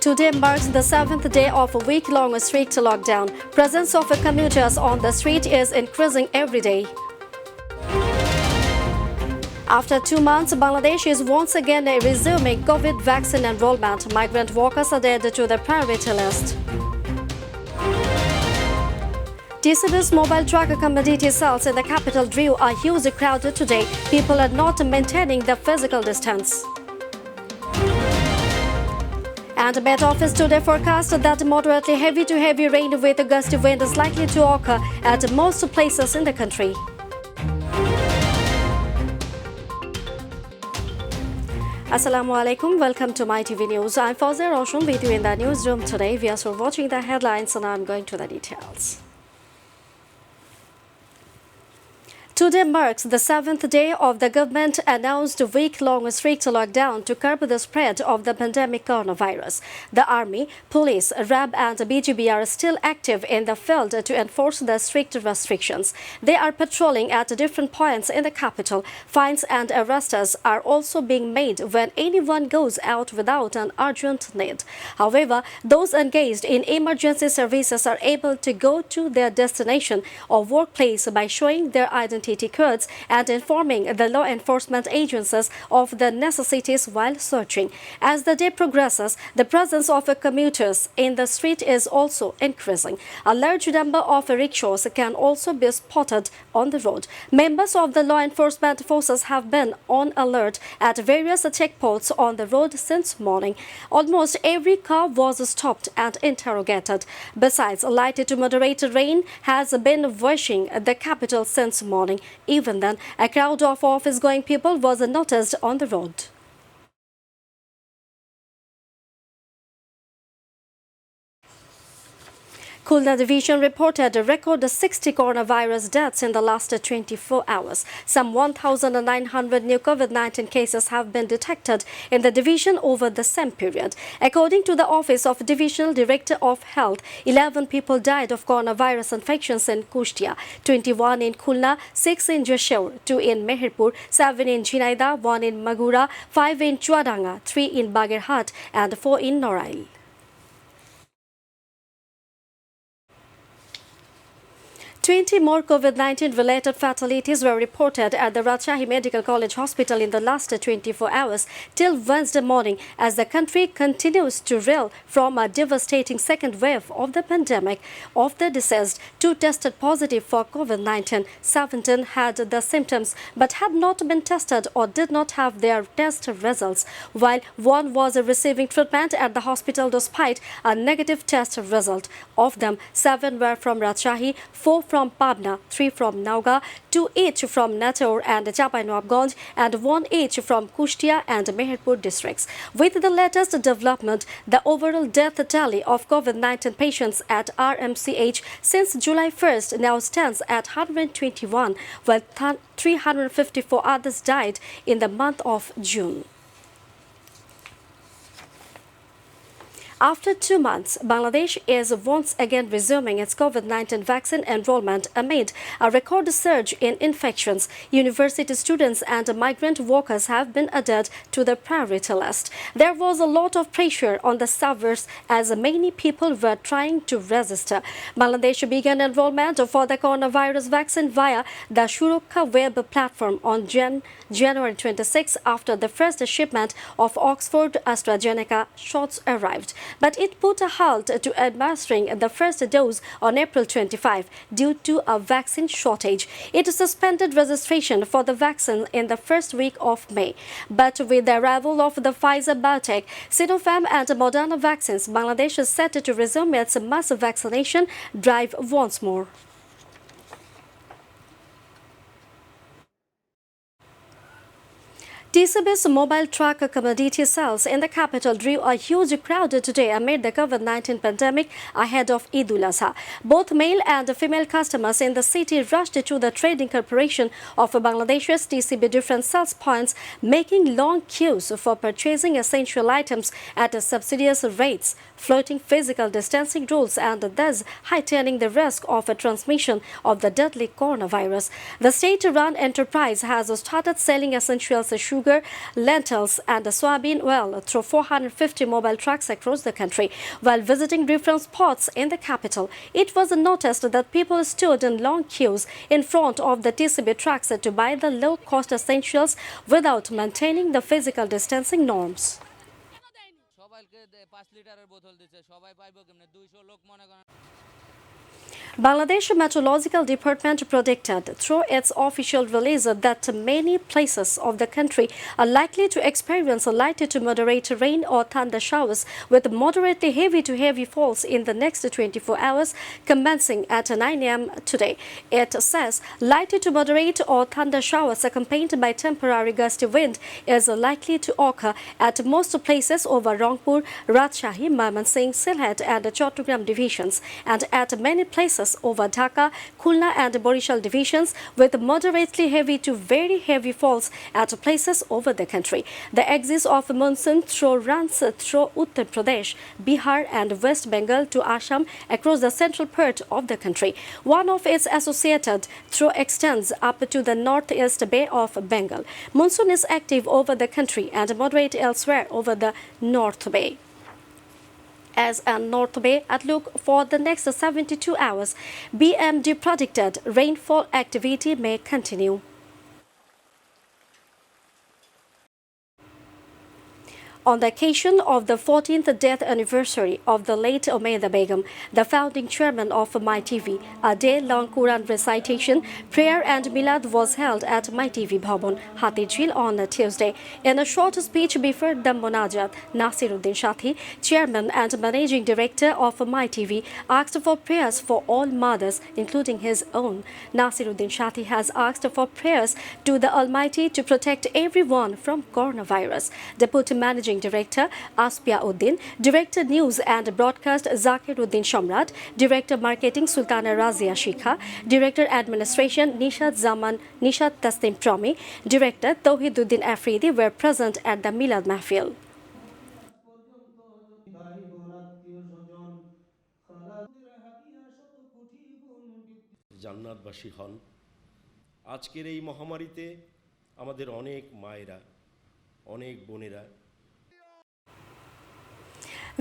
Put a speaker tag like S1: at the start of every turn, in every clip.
S1: Today marks the 7th day of a week-long strict lockdown. Presence of commuters on the street is increasing every day. After 2 months, Bangladesh is once again resuming COVID vaccine enrollment. Migrant workers added to the priority list. TCB's mobile truck commodity sales in the capital drew a huge crowd today. People are not maintaining the physical distance. And Met Office today forecast that moderately heavy to heavy rain with gusty wind is likely to occur at most places in the country. Assalamu alaikum, welcome to Mytv News. I'm Fawzia Roshan with you in the newsroom today. We are still watching the headlines and I'm going to the details. Today marks the 7th day of the government-announced week-long strict lockdown to curb the spread of the pandemic coronavirus. The Army, Police, RAB and BGB are still active in the field to enforce the strict restrictions. They are patrolling at different points in the capital. Fines and arrests are also being made when anyone goes out without an urgent need. However, those engaged in emergency services are able to go to their destination or workplace by showing their identity cards and informing the law enforcement agencies of the necessities while searching. As the day progresses, the presence of commuters in the street is also increasing. A large number of rickshaws can also be spotted on the road. Members of the law enforcement forces have been on alert at various checkpoints on the road since morning. Almost every car was stopped and interrogated. Besides, light to moderate rain has been washing the capital since morning. Even then, a crowd of office-going people was noticed on the road. Khulna Division reported a record 60 coronavirus deaths in the last 24 hours. Some 1,900 new COVID-19 cases have been detected in the division over the same period. According to the Office of Divisional Director of Health, 11 people died of coronavirus infections in Kustia, 21 in Khulna, 6 in Jashore, 2 in Meherpur, 7 in Jhinaida, 1 in Magura, 5 in Chuadanga, 3 in Bagirhat and 4 in Norail. 20 more COVID-19 related fatalities were reported at the Rajshahi Medical College Hospital in the last 24 hours till Wednesday morning as the country continues to reel from a devastating second wave of the pandemic. Of the deceased, 2 tested positive for COVID-19. 17 had the symptoms but had not been tested or did not have their test results, while 1 was receiving treatment at the hospital despite a negative test result. Of them, 7 were from Rajshahi, 4 from Pabna, 3 from Nauga, 2 each from Nator and Chapai-Nawabganj, and 1 each from Kustia and Meherpur districts. With the latest development, the overall death tally of COVID-19 patients at RMCH since July 1st now stands at 121, while 354 others died in the month of June. After 2 months, Bangladesh is once again resuming its COVID-19 vaccine enrollment amid a record surge in infections. University students and migrant workers have been added to the priority list. There was a lot of pressure on the servers as many people were trying to register. Bangladesh began enrollment for the coronavirus vaccine via the Shurokkha web platform on January 26 after the first shipment of Oxford AstraZeneca shots arrived. But it put a halt to administering the first dose on April 25 due to a vaccine shortage. It suspended registration for the vaccine in the first week of May. But with the arrival of the Pfizer-BioNTech, Sinopharm and Moderna vaccines, Bangladesh is set to resume its mass vaccination drive once more. TCB's mobile truck commodity sales in the capital drew a huge crowd today amid the COVID-19 pandemic ahead of Eid ul-Azha. Both male and female customers in the city rushed to the Trading Corporation of Bangladesh's TCB different sales points, making long queues for purchasing essential items at subsidious rates, floating physical distancing rules and thus heightening the risk of a transmission of the deadly coronavirus. The state-run enterprise has started selling essentials, sugar, sugar, lentils and soybean oil through 450 mobile trucks across the country. While visiting different spots in the capital, it was noticed that people stood in long queues in front of the TCB trucks to buy the low-cost essentials without maintaining the physical distancing norms. Bangladesh Meteorological Department predicted through its official release that many places of the country are likely to experience light to moderate rain or thunder showers with moderately heavy to heavy falls in the next 24 hours commencing at 9 a.m. today. It says light to moderate or thunder showers accompanied by temporary gusty wind is likely to occur at most places over Rangpur, Rajshahi, Mymensingh, Sylhet and Chattogram divisions and at many places over Dhaka, Khulna and Borishal divisions with moderately heavy to very heavy falls at places over the country. The axis of monsoon runs through Uttar Pradesh, Bihar and West Bengal to Assam across the central part of the country. One of its associated through extends up to the northeast bay of Bengal. Monsoon is active over the country and moderate elsewhere over the North Bay. As a North Bay outlook for the next 72 hours, BMD predicted rainfall activity may continue. On the occasion of the 14th death anniversary of the late Umaida Begum, the founding chairman of Mytv, a day-long Quran recitation, prayer and milad was held at Mytv Bhavan, Hatijil on Tuesday. In a short speech before the Munajat, Nasiruddin Shathi, chairman and managing director of Mytv, asked for prayers for all mothers, including his own. Nasiruddin Shathi has asked for prayers to the Almighty to protect everyone from coronavirus. Deputy Managing Director Aspia Uddin, Director News and Broadcast Zakir Uddin Shamrat, Director Marketing Sultana Razia Shikha, Director Administration Nishat Tasnim Promi, Director Tauhiduddin Afridi were present at the Milad Mahfil.
S2: জান্নাতবাসী হন আজকের এই মহামারীতে আমাদের অনেক মায়েরা অনেক বোনেরা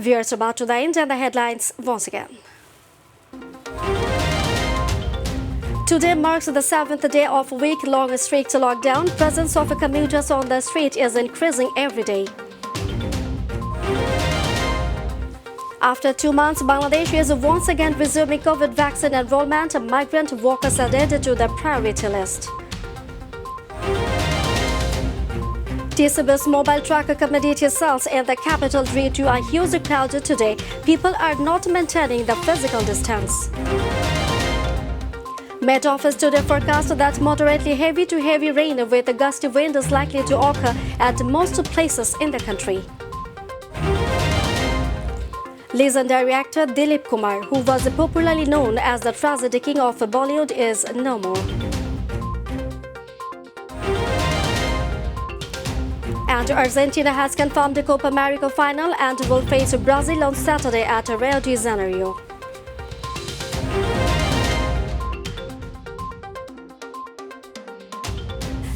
S1: Viewers, about to the end and the headlines once again. Today marks the 7th day of week-long strict lockdown. Presence of commuters on the street is increasing every day. After 2 months, Bangladesh is once again resuming COVID vaccine enrollment. Migrant workers added to the priority list. TCB's mobile truck accommodity cells in the capital drew to a huge crowd today. People are not maintaining the physical distance. Met Office today forecast that moderately heavy to heavy rain with a gusty wind is likely to occur at most places in the country. Legendary actor Dilip Kumar, who was popularly known as the tragedy king of Bollywood, is no more. And Argentina has confirmed the Copa America final and will face Brazil on Saturday at Rio de Janeiro.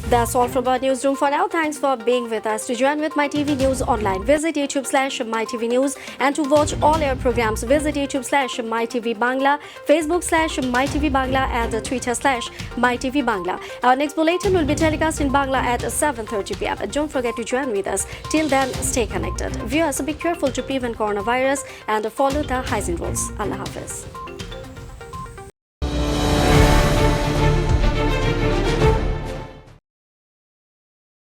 S1: That's all from our newsroom for now. Thanks for being with us. To join with MyTV News online, visit YouTube/MyTV News, and to watch all our programs, visit YouTube/MyTV Bangla, Facebook/MyTV Bangla, and Twitter/MyTV Bangla. Our next bulletin will be telecast in Bangla at 7:30 p.m. Don't forget to join with us. Till then, stay connected. Viewers, be careful to prevent coronavirus and follow the hygiene rules. Allah Hafiz.